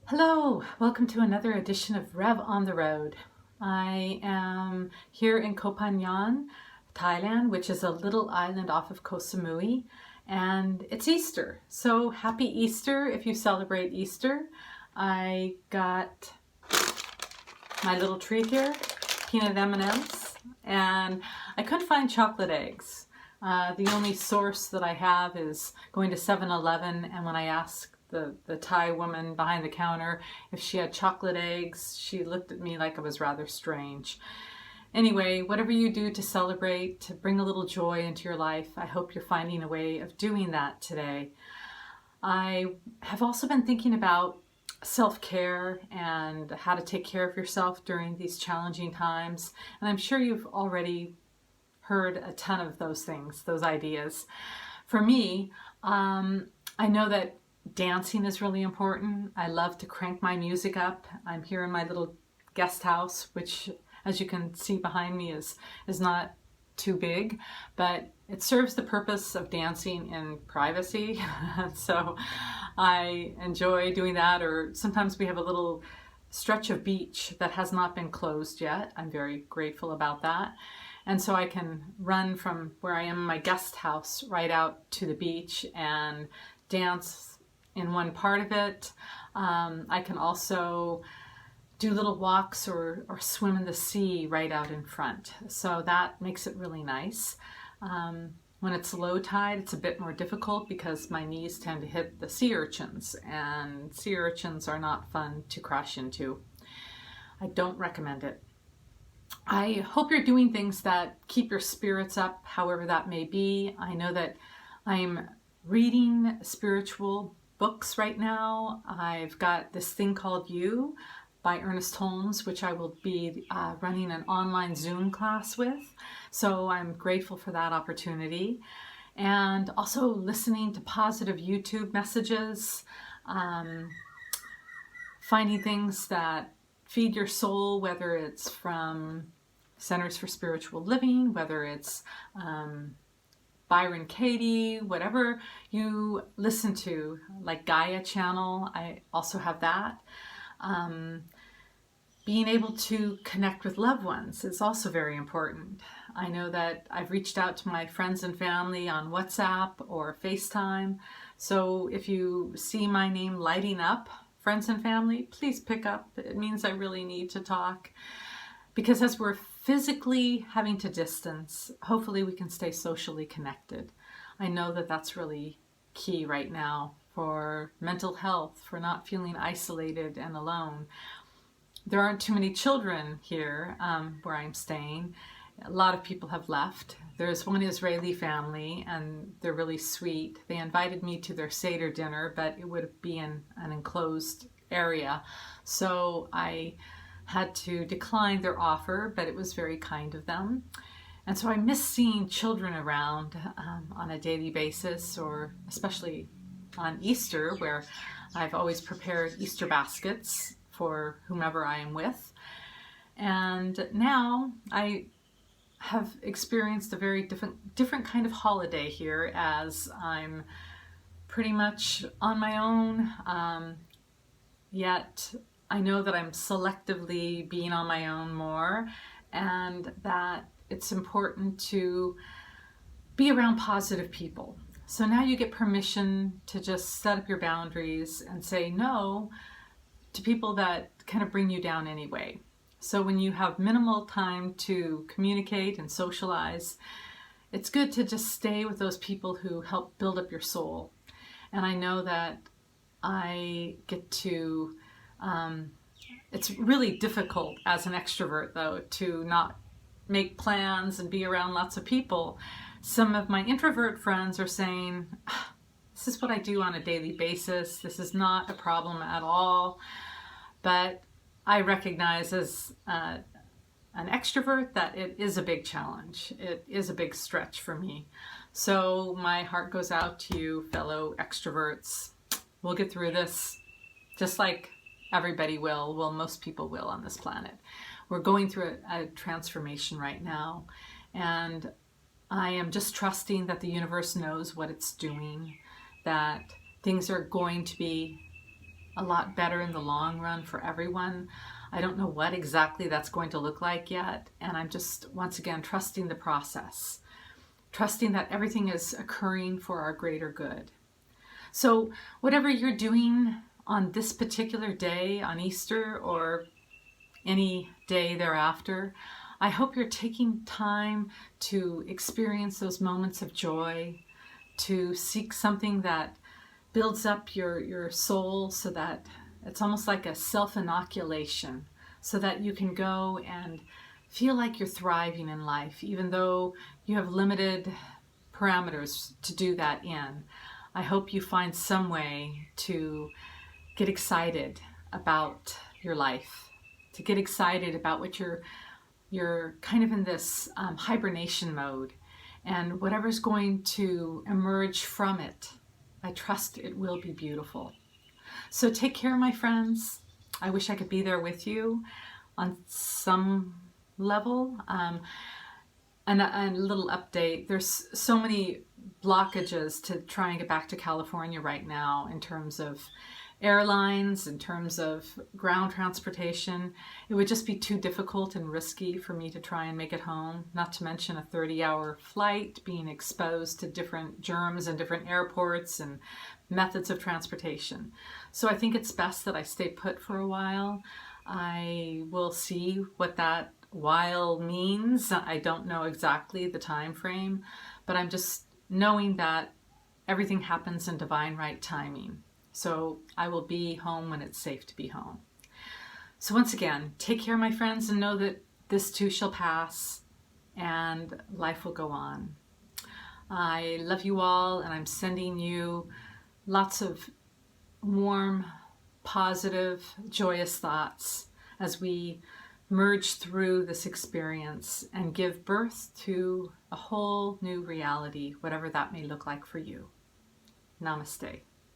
Hello, welcome to another edition of Rev on the Road. I am here in Koh Phangan, Thailand, which is a little island off of Koh Samui, and it's Easter. So happy Easter if you celebrate Easter. I got my little treat here, peanut M&Ms, and I couldn't find chocolate eggs. The only source that I have is going to 7-Eleven, and when I asked the Thai woman behind the counter if she had chocolate eggs, she looked at me like I was rather strange. Anyway, whatever you do to celebrate, to bring a little joy into your life, I hope you're finding a way of doing that today. I have also been thinking about self-care and how to take care of yourself during these challenging times, and I'm sure you've already heard a ton of those things, those ideas. For me, I know that dancing is really important. I love to crank my music up. I'm here in my little guest house, which, as you can see behind me, is not too big, but it serves the purpose of dancing in privacy. So I enjoy doing that, or sometimes we have a little stretch of beach that has not been closed yet. I'm very grateful about that. And so I can run from where I am in my guest house right out to the beach and dance in one part of it. I can also do little walks or swim in the sea right out in front. So that makes it really nice. When it's low tide, it's a bit more difficult because my knees tend to hit the sea urchins, and sea urchins are not fun to crash into. I don't recommend it. I hope you're doing things that keep your spirits up, however that may be. I know that I'm reading spiritual books right now. I've got this thing called You by Ernest Holmes, which I will be running an online Zoom class with. So I'm grateful for that opportunity. And also listening to positive YouTube messages, finding things that feed your soul, whether it's from Centers for Spiritual Living, whether it's Byron Katie, whatever you listen to, like Gaia channel, I also have that. Being able to connect with loved ones is also very important. I know that I've reached out to my friends and family on WhatsApp or FaceTime. So if you see my name lighting up, friends and family, please pick up. It means I really need to talk. Because as we're physically having to distance, hopefully we can stay socially connected. I know that that's really key right now for mental health, for not feeling isolated and alone. There aren't too many children here where I'm staying. A lot of people have left. There's one Israeli family, and they're really sweet. They invited me to their Seder dinner, but it would be in an enclosed area. So I had to decline their offer, but it was very kind of them. And so I miss seeing children around on a daily basis, or especially on Easter, where I've always prepared Easter baskets for whomever I am with. And now I have experienced a very different kind of holiday here, as I'm pretty much on my own, yet I know that I'm selectively being on my own more, and that it's important to be around positive people. So now you get permission to just set up your boundaries and say no to people that kind of bring you down anyway. So when you have minimal time to communicate and socialize, it's good to just stay with those people who help build up your soul. And I know that I get to it's really difficult as an extrovert, though, to not make plans and be around lots of people. Some of my introvert friends are saying, this is what I do on a daily basis. This is not a problem at all. But I recognize as an extrovert that it is a big challenge. It is a big stretch for me. So my heart goes out to you, fellow extroverts. We'll get through this, just like everybody will. Well, most people will on this planet. We're going through a transformation right now, and I am just trusting that the universe knows what it's doing, that things are going to be a lot better in the long run for everyone. I don't know what exactly that's going to look like yet, and I'm just once again trusting the process, trusting that everything is occurring for our greater good. So whatever you're doing on this particular day, on Easter or any day thereafter, I hope you're taking time to experience those moments of joy, to seek something that builds up your soul so that it's almost like a self-inoculation, so that you can go and feel like you're thriving in life, even though you have limited parameters to do that in. I hope you find some way to get excited about your life, to get excited about what you're kind of in this hibernation mode, and whatever's going to emerge from it, I trust it will be beautiful. So take care, my friends. I wish I could be there with you on some level. And a little update, there's so many blockages to try and get back to California right now in terms of airlines, in terms of ground transportation. It would just be too difficult and risky for me to try and make it home, not to mention a 30-hour flight, being exposed to different germs and different airports and methods of transportation. So I think it's best that I stay put for a while. I will see what that while means. I don't know exactly the time frame, but I'm just knowing that everything happens in divine right timing. So I will be home when it's safe to be home. So once again, take care, my friends, and know that this too shall pass and life will go on. I love you all, and I'm sending you lots of warm, positive, joyous thoughts as we merge through this experience and give birth to a whole new reality, whatever that may look like for you. Namaste.